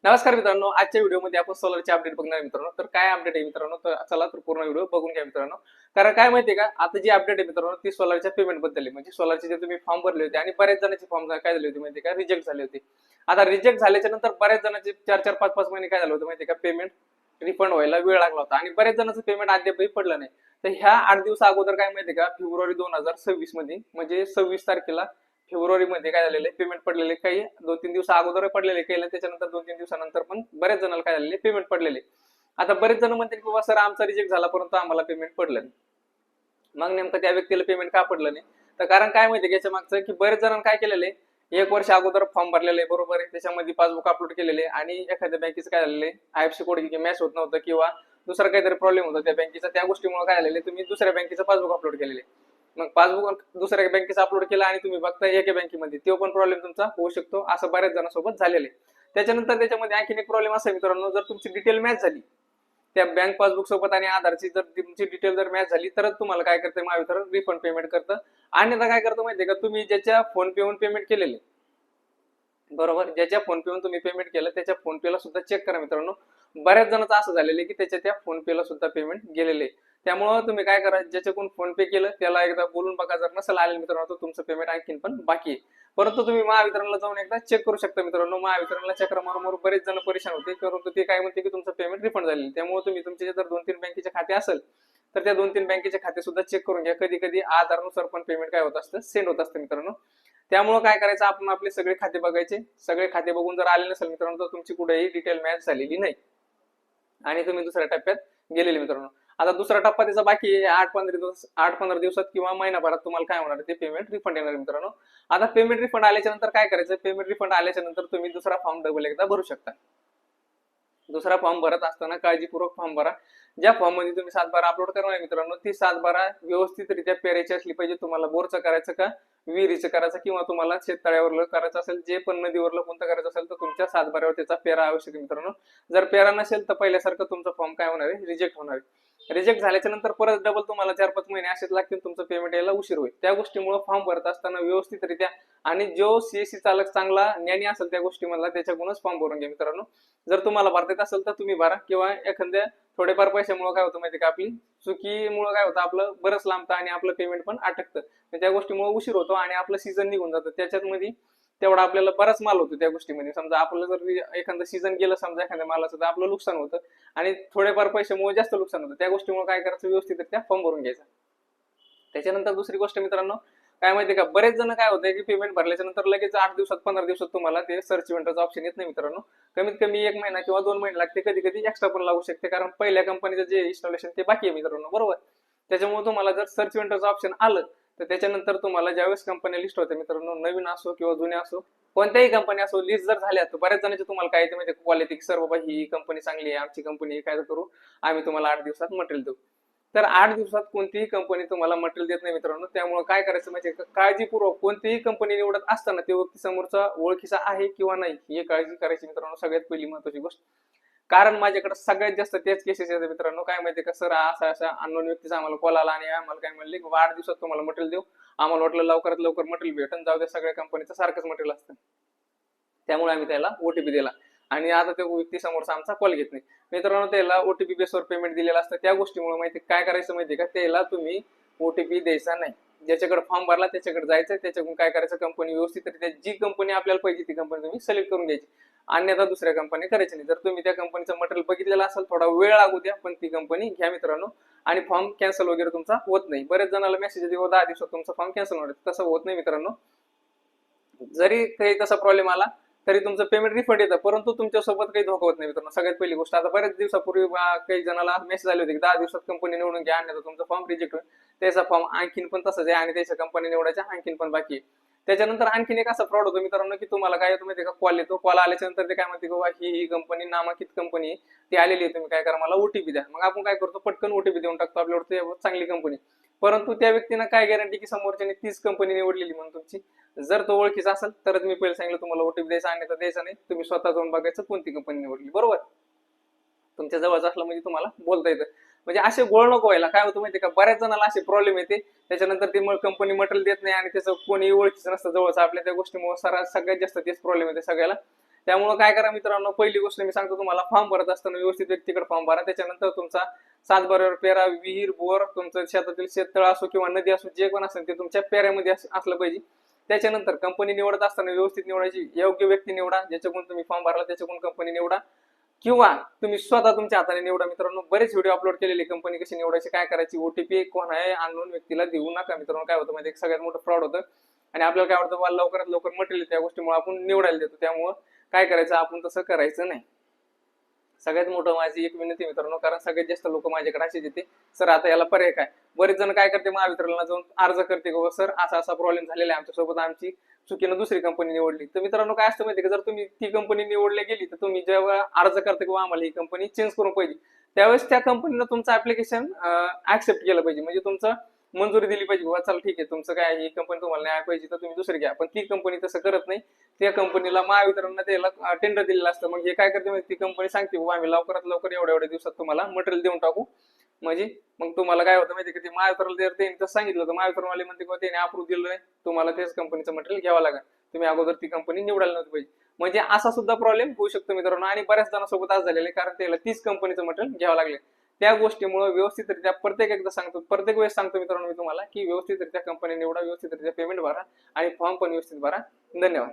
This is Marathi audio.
नमस्कार मित्रांनो, आजच्या व्हिडिओमध्ये आपण सोलरचे अपडेट बघणार आहे मित्रांनो. तर काय अपडेट आहे मित्रांनो, तर चला तर पूर्ण व्हिडिओ बघून घ्या मित्रांनो. कारण काय माहितीये का, आता जी अपडेट आहे मित्रांनो ती सोलरच्या पेमेंट बद्दल आहे. म्हणजे सोलरचे जे तुम्ही फॉर्म भरले होते आणि बऱ्याच जणांचे फॉर्म काय झाले होते माहितीये का, रिजेक्ट झाले होते. आता रिजेक्ट झाल्याच्या नंतर बऱ्याच जणांचे 4-4, 5-5 महिने काय झालं होतं माहितीये का, पेमेंट रिफंड व्हायला वेळ लागला होता आणि बऱ्याच जणांचं पेमेंट अद्यापही पडलं नाही. तर ह्या 8 दिवसा अगोदर काय माहितीये का, फेब्रुवारी 2026 मध्ये म्हणजे 26 तारखेला फेब्रुवारी मध्ये काय झालेलं आहे, पेमेंट पडलेले काही 2-3 दिवस अगोदर पडलेले, काही त्याच्यानंतर 2-3 दिवसानंतर पण बऱ्याच जणांना काय झालेले पेमेंट पडलेले. आता बरेच जण म्हणतील की बाबा सर आमचा रिजेक्ट झाला परंतु आम्हाला पेमेंट पडलं नाही. मग नेमकं त्या व्यक्तीला पेमेंट का पडलं नाही, तर कारण काय माहितीये याच्या मागचं की बरेच जणांनी काय केलेलं आहे, 1 वर्ष अगोदर फॉर्म भरलेले आहे, बरोबर आहे, त्याच्यामध्ये पासबुक अपलोड केलेले आणि एखाद्या बँकेचं काय झालेलं आहे, आयएफसी कोड मॅच होत नव्हतं किंवा दुसरा काहीतरी प्रॉब्लेम होता त्या बँकेचा, त्या गोष्टीमुळे काय झालेलं तुम्ही दुसऱ्या बँकेचं पासबुक अपलोड केलेले. मग पासबुक दुसऱ्या बँकेचा अपलोड केला आणि तुम्ही बघता एका बँकेमध्ये तो पण प्रॉब्लेम तुमचा होऊ शकतो, असं बऱ्याच जणांसोबत झालेलं आहे. त्याच्यानंतर त्याच्यामध्ये आणखीन एक प्रॉब्लेम असा मित्रांनो, जर तुमची डिटेल मॅच झाली त्या बँक पासबुक सोबत आणि आधारची जर तुमची डिटेल जर मॅच झाली तरच तुम्हाला काय करते महावितरण रिफंड पेमेंट करतं. अन्यथा काय करतं माहितीये का, तुम्ही ज्याच्या फोन पे वरून पेमेंट केलेले, बरोबर, ज्याच्या फोन पे वरून तुम्ही पेमेंट केलं त्याच्या फोन पे ला सुद्धा चेक करा मित्रांनो. बऱ्याच जणांचं असं झालेलं आहे की त्याच्या त्या फोन पे ला सुद्धा पेमेंट गेलेले. त्यामुळे तुम्ही काय करा, ज्याच्याकडून फोन पे केलं त्याला एकदा बोलून बघा, जर नसेल आले मित्रांनो तर तुमचं पेमेंट आणखीन पण बाकी आहे. परंतु तुम्ही महावितरणला जाऊन एकदा चेक करू शकता मित्रांनो. महावितरणला चक्र मारून बरेच जण परेशान होते, परंतु ते काय म्हणते की तुमचं पेमेंट रिफंड झालेलं. त्यामुळे तुम्ही तुमचे जर 2-3 बँकेचे खाते असेल तर त्या 2-3 बँकेचे खाते सुद्धा चेक करून घ्या. कधी कधी आधारनुसार पण पेमेंट काय होत असतं, सेंड होत असतं मित्रांनो. त्यामुळे काय करायचं, आपण आपले सगळे खाते बघायचे. सगळे खाते बघून जर आले नसेल मित्रांनो तर तुमची कुठेही डिटेल मॅच झालेली नाही आणि तुम्ही दुसऱ्या टप्प्यात गेलेले मित्रांनो. आता दुसरा टप्पा त्याचा बाकी आहे, 8-15 दिवसात किंवा महिनाभरात तुम्हाला काय होणार, ते पेमेंट रिफंड येणार मित्रांनो. आता पेमेंट रिफंड आल्याच्या नंतर काय करायचं, पेमेंट रिफंड आल्याच्या नंतर तुम्ही दुसरा फॉर्म डबल एकदा भरू शकता. दुसरा फॉर्म भरत असताना काळजीपूर्वक फॉर्म भरा. ज्या फॉर्म मध्ये तुम्ही 7-12 अपलोड करणार आहे मित्रांनो, ती 7-12 व्यवस्थितरित्या पेरायची असली पाहिजे. तुम्हाला बोरचं करायचं का विहिरीचं करायचं किंवा तुम्हाला शेततळ्यावरलं करायचं असेल, जे पण नदीवरलं कोणतं करायचं असेल तर तुमच्या 7-12वर त्याचा पेरा आवश्यक आहे मित्रांनो. जर पेरा नसेल तर पहिल्यासारखं तुमचं फॉर्म काय होणार आहे, रिजेक्ट होणार आहे. रिजेक्ट झाल्याच्या नंतर परत डबल तुम्हाला 4-5 महिने असेच लागतील, तुमचं पेमेंट यायला उशीर होईल. त्या गोष्टीमुळे फॉर्म भरत असताना व्यवस्थितरित्या आणि जो सीएससी चालक चांगला ज्ञानी असेल त्या गोष्टीमधला त्याच्याकडूनच फॉर्म भरून घ्या मित्रांनो. जर तुम्हाला भरता येत असेल तर तुम्ही भरा, किंवा एखाद्या थोडेफार पैशामुळे काय होतं माहिती का, आपली चुकीमुळे काय होतं, आपलं बरंच लांबतं आणि आपलं पेमेंट पण अटकतं. त्या गोष्टीमुळे उशीर होतो आणि आपलं सीझन निघून जातं. त्याच्यात मध्ये तेवढा आपल्याला बराच माल होतो त्या गोष्टीमध्ये. समजा आपलं जर एखादं सीझन गेलं समजा एखाद्या मालाचं, तर आपलं नुकसान होतं आणि थोडेफार पैशामुळे जास्त नुकसान होतं. त्या गोष्टीमुळे काय करायचं, व्यवस्थितरित्या फॉर्म भरून घ्यायचा. त्याच्यानंतर दुसरी गोष्ट मित्रांनो, काय माहिती का, बरेच जण काय होतंय की पेमेंट भरल्याच्या नंतर लगेच 8 दिवसात 15 दिवसात तुम्हाला ते सर्च इव्हेंटचा ऑप्शन येत नाही मित्रांनो. कमीत कमी 1 महिना किंवा 2 महिने लागते, कधी कधी एक्स्ट्रा पण लागू शकते, कारण पहिल्या कंपनीचं जे इन्स्टॉलेशन ते बाकी आहे मित्रांनो, बरोबर. त्याच्यामुळे तुम्हाला जर सर्च इव्हेंटचं ऑप्शन आलं तर त्याच्यानंतर तुम्हाला ज्यावेळेस कंपनी लिस्ट होते मित्रांनो, नवीन असो किंवा जुन्या असो, कोणत्याही कंपनी असो, लिस्ट जर झाल्या तर बऱ्याच जणांचे तुम्हाला काय येते माहिती, क्वालिटी सर बाबा ही कंपनी चांगली आहे, आमची कंपनी काय करू, आम्ही तुम्हाला 8 दिवसात मटेरियल देऊ. तर 8 दिवसात कोणतीही कंपनी तुम्हाला मटेरियल देत नाही मित्रांनो. त्यामुळे काय करायचं म्हणजे, काळजीपूर्वक कोणतीही कंपनी निवडत असताना ते व्यक्ती समोरचा ओळखीचा आहे किंवा नाही ही काळजी करायची मित्रांनो, सगळ्यात पहिली महत्वाची गोष्ट. कारण माझ्याकडे सगळ्यात जास्त तेच केसेस येतात मित्रांनो. काय माहिती का, सर असा असा अननोन व्यक्तीचा आम्हाला कॉल आला आणि आम्हाला काय म्हणले, 8 दिवसात तुम्हाला मटेरियल देऊ. आम्हाला वाटलं लवकरात लवकर मटेरियल भेटून जाऊ द्या, सगळ्या कंपनीचं सारखंच मटेरियल असतं, त्यामुळे आम्ही त्याला ओटीपी दिला आणि आता त्या व्यक्ती समोरचा आमचा कॉल घेत नाही मित्रांनो. त्याला ओटीपी बेसवर पेमेंट दिलेलं असतं. त्या गोष्टीमुळे माहिती काय करायचं माहिती का, त्याला तुम्ही ओटीपी द्यायचा नाही. ज्याच्याकडे फॉर्म भरला त्याच्याकडे जायचं, त्याच्याकडून काय करायचं, कंपनी व्यवस्थितरित्या जी कंपनी आपल्याला पाहिजे ती कंपनी तुम्ही सिलेक्ट करून घ्यायची, अन्यथा दुसऱ्या कंपनी करायची नाही. जर तुम्ही त्या कंपनीचं मटेरियल बघितलेलं असेल, थोडा वेळ लागू द्या पण ती कंपनी घ्या मित्रांनो. आणि फॉर्म कॅन्सल वगैरे तुमचा होत नाही. बरेच जणांना मेसेज येते 10 दिवसात तुमचा फॉर्म कॅन्सल होणार, तसं होत नाही मित्रांनो. जरी काही तसा प्रॉब्लेम आला तरी तुमचं पेमेंट रिफंड येतं, परंतु तुमच्यासोबत काही धोका होत नाही मित्रांनो. सगळ्यात पहिली गोष्ट, आता बऱ्याच दिवसापूर्वी काही जणांना मेसेज आले होते की 10 दिवसात कंपनी निवडून घ्या, अन्यथा तुमचा फॉर्म रिजेक्ट होईल. त्याचा फॉर्म आणखीन पण तसंच आहे आणि त्याच्या कंपनी निवडायच्या आणखीन पण बाकी आहे. त्याच्यानंतर आणखीन एक असा फ्रॉड होतो मित्रांनो की तुम्हाला काय होतं माहिती का, कॉल येतो, कॉल आल्याच्या नंतर ते काय म्हणते की ही कंपनी नामांकित कंपनी ती आलेली आहे, तुम्ही काय करा, मला ओटीपी द्या. मग आपण काय करतो, पटकन ओटीपी देऊन टाकतो, आपल्यावर चांगली कंपनी. परंतु त्या व्यक्तीनं काय गॅरंटी की समोरच्याने तीच कंपनी निवडलेली म्हणून तुमची. जर तो ओळखीचा असेल तरच मी पहिले सांगितलं तुम्हाला ओटीपी द्यायचा, अन्यथा द्यायचा नाही. तुम्ही स्वतः जाऊन बघायचं कोणती कंपनी निवडली, बरोबर. तुमच्या जवळच असलं म्हणजे तुम्हाला बोलता येतं. म्हणजे असे गोळ नको व्हायला. काय होतं माहिती का, बऱ्याच जणांना असे प्रॉब्लेम येते, त्याच्यानंतर ती कंपनी मटेरियल देत नाही आणि त्याचं कोणी ओळखीचं नसतं जवळच आपल्या, त्या गोष्टीमुळे सगळ्यात जास्त तेच प्रॉब्लेम येते सगळ्याला. त्यामुळे काय करा मित्रांनो, पहिली गोष्ट मी सांगतो तुम्हाला, फॉर्म भरत असताना व्यवस्थित व्यक्तीकडे फॉर्म भरा. त्याच्यानंतर तुमचा सातबाऱ्यावर पेरा, विहीर, बोर, तुमचं शेतातील शेततळ असो किंवा नदी असो, जे पण असेल ते तुमच्या पेऱ्यामध्ये असलं पाहिजे. त्याच्यानंतर कंपनी निवडत असताना व्यवस्थित निवडायची, योग्य व्यक्ती निवडा, ज्याच्याकडून तुम्ही फॉर्म भरला त्याच्याकडून कंपनी निवडा, किंवा तुम्ही स्वतः तुमच्या हाताने निवडा. मित्रांनो, बरेच व्हिडिओ अपलोड केलेले कंपनी कशी निवडायची, काय करायची. ओटीपी कोण आहे अननोन व्यक्तीला देऊ नका मित्रांनो. काय होतं माहिती, सगळ्यात मोठं फ्रॉड होतं. आणि आपल्याला काय वाटतं, बाबा लवकरात लवकर मटेरियल त्या गोष्टीमुळे आपण निवडायला देतो. त्यामुळं काय करायचं, आपण तसं करायचं नाही. सगळ्यात मोठं माझी एक विनंती मित्रांनो, कारण सगळ्यात जास्त लोक माझ्याकडे असे येते, सर आता याला पर्याय काय. बरेच जण काय करते, महावितरणला जाऊन अर्ज करते, की सर असा असा प्रॉब्लेम झालेला आहे आमच्यासोबत, आमची चुकीनं दुसरी कंपनी निवडली. तर मित्रांनो काय असतं माहिती का, जर तुम्ही ती कंपनी निवडली गेली, तर तुम्ही जेव्हा अर्ज करता किंवा आम्हाला ही कंपनी चेंज करून पाहिजे, त्यावेळेस त्या कंपनीनं तुमचं ऍप्लिकेशन ऍक्सेप्ट केलं पाहिजे. म्हणजे तुमचं मंजुरी दिली पाहिजे, बाबा चला ठीक आहे, तुमचं काय ही कंपनी तुम्हाला नाही पाहिजे तर तुम्ही दुसरी घ्या. पण ती कंपनी तसं करत नाही. त्या कंपनीला महावितरणनं त्याला टेंडर दिलेलं असतं. मग हे काय करते, ती कंपनी सांगते, बाबा आम्ही लवकरात लवकर एवढ्या एवढ्या दिवसात तुम्हाला मटेरियल देऊन टाकू. म्हणजे मग तुम्हाला काय होतं माहिती, की ते महावितरणला जर त्यांनी तसं सांगितलं तर महावितरणवाले म्हणते, किंवा त्याने अप्रूव्ह दिलं नाही, तुम्हाला त्याच कंपनीचं मटेरियल घ्यावं लागेल. तुम्ही अगोदर ती कंपनी निवडायला नव्हती पाहिजे. म्हणजे असा सुद्धा प्रॉब्लेम होऊ शकतो मित्रांनो. आणि बऱ्याच जणांसोबत आज झालेलं आहे, कारण त्याला तीच कंपनीचं मटेरियल घ्यावं लागले. त्या गोष्टीमुळे व्यवस्थितरित्या प्रत्येक वेळेस सांगतो मित्रांनो मी तुम्हाला, की व्यवस्थितरित्या कंपनी निवडा, व्यवस्थितरित्या पेमेंट भरा आणि फॉर्म पण व्यवस्थित भरा. धन्यवाद.